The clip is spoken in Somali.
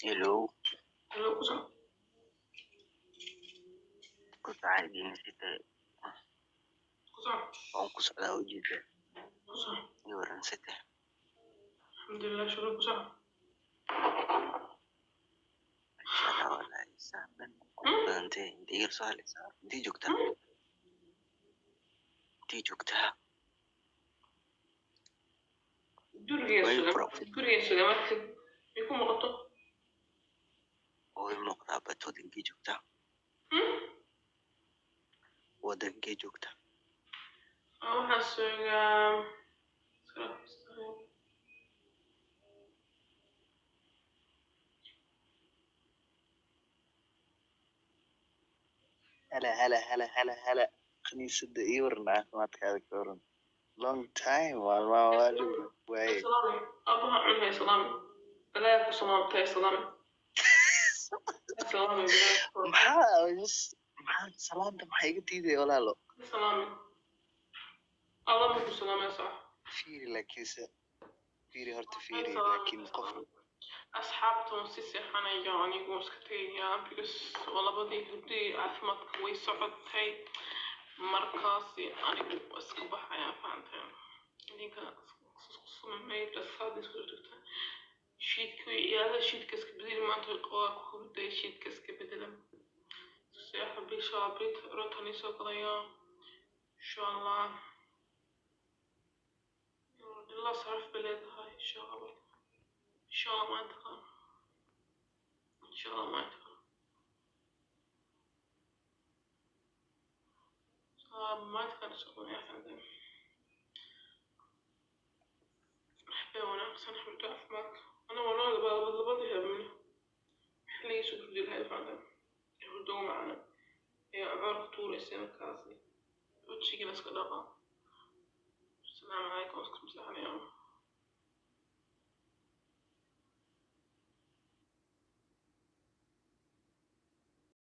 Hello, Hello, kusa. كنت عادي نسيت Kusa. أنقص على وجهي Kusa. يورا نسيته. الحمد لله شكرا kusa. إن شاء الله ولا يسافر. أنت غير سؤال يسافر. أنت جوكتها. Guriga suga marka ay ku muuqato. oo muuqdaa wadankii joogta wadankii joogta Waxaan sugaa هلا kaniisada ii waran caafimaadkaada ka waran long time maalmaha waa dhib waaye salaami abaha cunay salaami balaa ku samaantay salaami salaami maxaa salaanta maxaa iga diiday walaalo salaami Allah ku salaamay sax fiiri laakiinse fiiri horta fiiri laakiin qof asxaabtan si seexanaya anigu iska tagayaa because labadii hurdii caafimaadka way socotay markaasi anigu iska baxaya fahanteen idinka sumay rasaad isku jirta shiidka ciyaada shiidka iska bedeli maanta waa ku hurday shiidka iska bedelan seexa bisha bit rotani soo galaya insha allah ilaa saraf beleedahay insha allah ما أدخل إن شاء الله ما أدخل ما أدخل شغل يا فندم حيوانات أحسن حمد أفماك أنا والله بضيها منه حلي يشوف دي الهاي فندم يهدوا معنا يا عبارة طول السنة كاسي وتشيكي ناس كدقة السلام عليكم ورحمة الله وبركاته